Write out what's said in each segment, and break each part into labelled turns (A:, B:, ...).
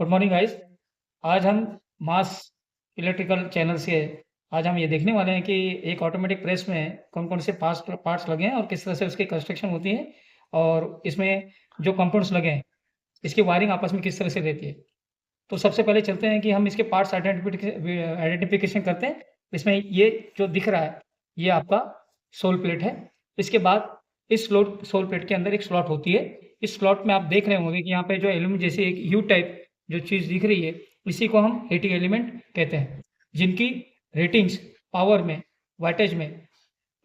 A: Good morning guys. आज हम मास electrical channel से आज हम ये देखने वाले हैं कि एक ऑटोमेटिक प्रेस में कौन-कौन से पार्ट्स लगे हैं और किस तरह से उसकी कंस्ट्रक्शन होती है और इसमें जो कंपोनेंट्स लगे हैं, इसकी वायरिंग आपस में किस तरह से रहती है। तो सबसे पहले चलते हैं कि हम इसके पार्ट्स आइडेंटिफिकेशन करते हैं। इसमें ये जो दिख रहा है, ये आपका सोल प्लेट है। इसके बाद इस सोल प्लेट के अंदर एक स्लॉट होती है। इस स्लॉट में आप देख रहे होंगे कि यहाँ पे जो एल्यूमीनियम जैसी एक यू टाइप जो चीज़ दिख रही है, इसी को हम हीटिंग एलिमेंट कहते हैं, जिनकी रेटिंग्स पावर में, वाटेज में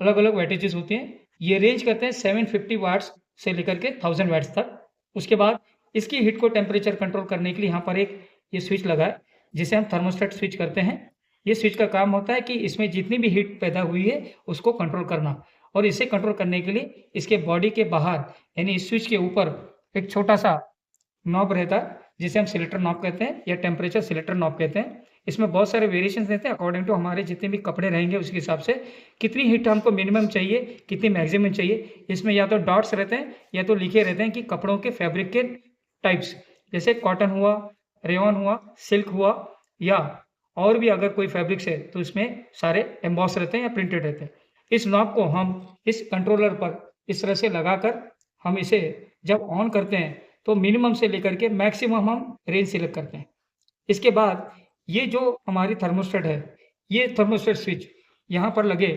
A: अलग-अलग वाटेजेस होती हैं। ये रेंज करते हैं 750 वाट्स से लेकर के 1000 वाट्स तक। उसके बाद इसकी हीट को टेम्परेचर कंट्रोल करने के लिए यहाँ पर एक ये स्विच लगा है, जिसे हम थर्मोस्टेट स्विच करते हैं। ये स्विच का काम होता है कि इसमें जितनी भी हीट पैदा हुई है, उसको कंट्रोल करना और इसे कंट्रोल करने के लिए इसके बॉडी के बाहर यानी इस स्विच के ऊपर एक छोटा-सा नॉब रहता है, जिसे हम सिलेक्टर नॉब कहते हैं या टेम्परेचर सिलेक्टर नॉब कहते हैं। इसमें बहुत सारे वेरिएशंस रहते हैं अकॉर्डिंग टू हमारे जितने भी कपड़े रहेंगे उसके हिसाब से कितनी हीट हमको मिनिमम चाहिए, कितनी मैक्सिमम चाहिए। इसमें या तो डॉट्स रहते हैं या तो लिखे रहते हैं कि कपड़ों के फैब्रिक के टाइप्स, जैसे कॉटन हुआ, रेयॉन हुआ, सिल्क हुआ या और भी अगर कोई फैब्रिक्स है तो इसमें सारे एम्बॉस रहते हैं या प्रिंटेड रहते हैं। इस नॉब को हम इस कंट्रोलर पर इस तरह से लगाकर हम इसे जब ऑन करते हैं तो मिनिमम से लेकर के मैक्सिमम हम रेंज सिलेक्ट करते हैं। इसके बाद ये जो हमारी थर्मोस्टेट है, ये थर्मोस्टेट स्विच यहाँ पर लगे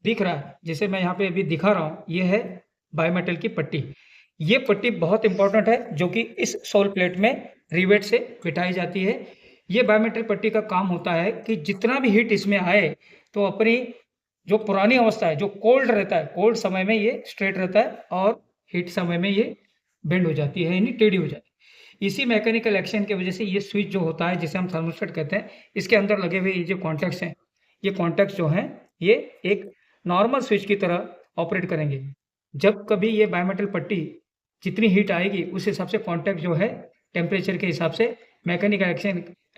A: दिख रहा है, जिसे मैं यहाँ पे अभी दिखा रहा हूँ, ये है बायोमेटल की पट्टी। ये पट्टी बहुत इंपॉर्टेंट है, जो कि इस सोल प्लेट में रिवेट से बिठाई जाती है। ये बायोमेटल पट्टी का काम होता है कि जितना भी हीट इसमें आए, तो अपनी जो पुरानी अवस्था है, जो कोल्ड रहता है, कोल्ड समय में ये स्ट्रेट रहता है और हीट समय में ये बेंड हो जाती है, यानी टेढ़ी हो जाती है। इसी मैकेनिकल एक्शन की वजह से ये स्विच जो होता है, जिसे हम थर्मोस्टेट कहते हैं, इसके अंदर लगे हुए ये जो कॉन्टैक्ट्स हैं, ये कॉन्टैक्ट्स जो हैं, ये एक नॉर्मल स्विच की तरह ऑपरेट करेंगे। जब कभी ये बायोमेटल पट्टी जितनी हीट आएगी, उस हिसाब से कॉन्टैक्ट जो है, टेम्परेचर के हिसाब से मैकेनिकल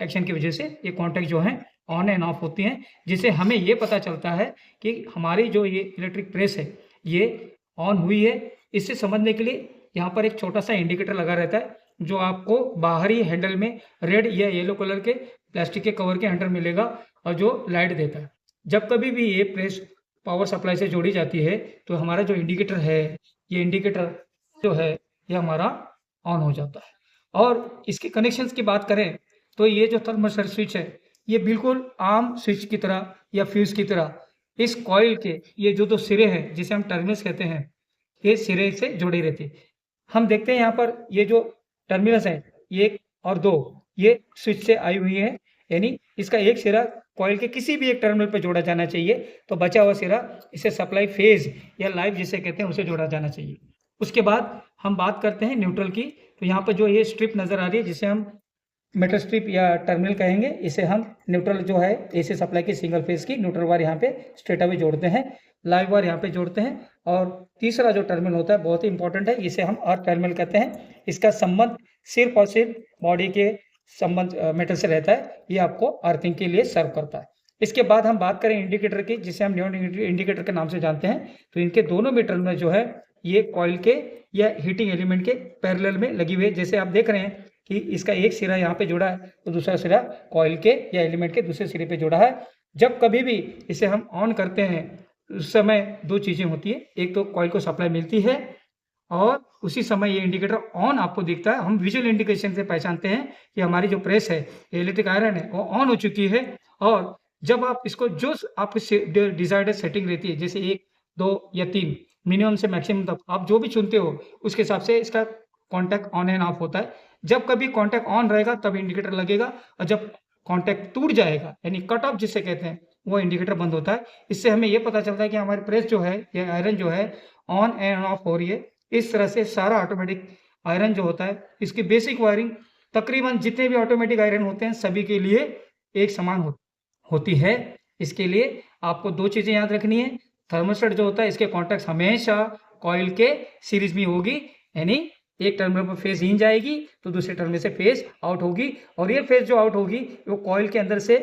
A: एक्शन की वजह से ये कॉन्टैक्ट जो हैं, ऑन एंड ऑफ होती हैं, जिससे हमें ये पता चलता है कि हमारी जो ये इलेक्ट्रिक प्रेस है, ये ऑन हुई है। इससे समझने के लिए यहाँ पर एक छोटा-सा इंडिकेटर लगा रहता है, जो आपको बाहरी हैंडल में रेड या येलो कलर के प्लास्टिक के कवर के अंदर मिलेगा और जो लाइट देता है। जब कभी भी ये प्रेस पावर सप्लाई से जोड़ी जाती है, तो हमारा जो इंडिकेटर है, ये इंडिकेटर जो है, ये हमारा ऑन हो जाता है। और इसके कनेक्शंस की बात करें, तो ये जो थर्मोस्टेट स्विच है, ये बिल्कुल आम स्विच की तरह या फ्यूज़ की तरह इस कॉइल के ये जो 2 सिरे हैं, जिसे हम टर्मिनल्स कहते हैं, ये सिरे से जुड़ी रहती है। हम देखते हैं यहाँ पर ये जो टर्मिनल्स हैं, 1 और 2 ये स्विच से आई हुई है, यानी इसका एक सिरा कॉइल के किसी भी एक टर्मिनल पे जोड़ा जाना चाहिए, तो बचा हुआ सिरा इसे सप्लाई फेज़ या लाइव जिसे कहते हैं, उसे जोड़ा जाना चाहिए। उसके बाद हम बात करते हैं न्यूट्रल की, तो यहाँ पर जो ये स्ट्रिप नज़र आ रही है, जिसे हम मेटल स्ट्रिप या टर्मिनल कहेंगे, इसे हम न्यूट्रल जो है एसी सप्लाई की सिंगल फेज़ की न्यूट्रल वायर यहाँ पे स्ट्रेट अवे जोड़ते हैं, लाइव वायर यहाँ पे जोड़ते हैं और तीसरा जो टर्मिनल होता है बहुत ही इंपॉर्टेंट है, इसे हम अर्थ टर्मिनल कहते हैं। इसका संबंध सिर्फ और सिर्फ बॉडी के संबंध मेटल से रहता है, ये आपको अर्थिंग के लिए सर्व करता है। इसके बाद हम बात करें इंडिकेटर की, जिसे हम नियॉन इंडिकेटर के नाम से जानते हैं, तो इनके दोनों में टर्मिनल जो है ये कॉइल के या हीटिंग एलिमेंट के पैरेलल में लगी हुई है। जैसे आप देख रहे हैं कि इसका एक सिरा यहाँ पे जुड़ा है, तो दूसरा सिरा कॉइल के या एलिमेंट के दूसरे सिरे पे जुड़ा है। जब कभी भी इसे हम ऑन करते हैं, उस समय 2 चीज़ें होती है, एक तो कॉइल को सप्लाई मिलती है और उसी समय ये इंडिकेटर ऑन आपको दिखता है। हम विजुअल इंडिकेशन से पहचानते हैं कि हमारी जो प्रेस है, इलेक्ट्रिक आयरन है, वो ऑन हो चुकी है। और जब आप इसको जो आपकी डिज़ायर्ड सेटिंग रहती है, जैसे 1, 2 या 3 मिनिमम से मैक्सिमम तक आप जो भी चुनते हो, उसके हिसाब से इसका कॉन्टैक्ट ऑन एंड ऑफ होता है। जब कभी कॉन्टैक्ट ऑन रहेगा तब इंडिकेटर लगेगा और जब कॉन्टैक्ट टूट जाएगा, यानी कट ऑफ जिसे कहते हैं, वो इंडिकेटर बंद होता है। इससे हमें ये पता चलता है कि हमारी प्रेस जो है या आयरन जो है ऑन एंड ऑफ हो रही है। इस तरह से सारा ऑटोमेटिक आयरन जो होता है, इसकी बेसिक वायरिंग तकरीबन जितने भी ऑटोमेटिक आयरन होते हैं, सभी के लिए एक समान होती है। इसके लिए आपको 2 चीज़ें याद रखनी है। थर्मोस्टेट जो होता है, इसके कॉन्टैक्ट्स हमेशा कॉइल के सीरीज़ में होगी, यानी एक टर्मिनल पर फेज़ इन जाएगी, तो दूसरे टर्मिनल से फेज़ आउट होगी और ये फेज़ जो आउट होगी, वो कॉइल के अंदर से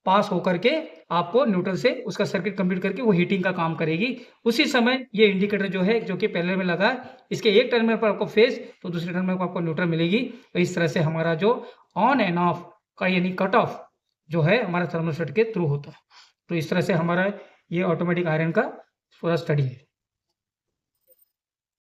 A: पास होकर के आपको न्यूट्रल से उसका सर्किट कंप्लीट करके वो हीटिंग का काम करेगी। उसी समय ये इंडिकेटर जो है, जो कि पैरेलल में लगा है, इसके एक टर्मिनल पर आपको फेज तो दूसरे टर्मिनल पर आपको न्यूट्रल मिलेगी। तो इस तरह से हमारा जो ऑन एंड ऑफ का यानी कट ऑफ जो है हमारा थर्मोस्टेट के थ्रू होता है। तो इस तरह से हमारा ये ऑटोमेटिक आयरन का पूरा स्टडी है।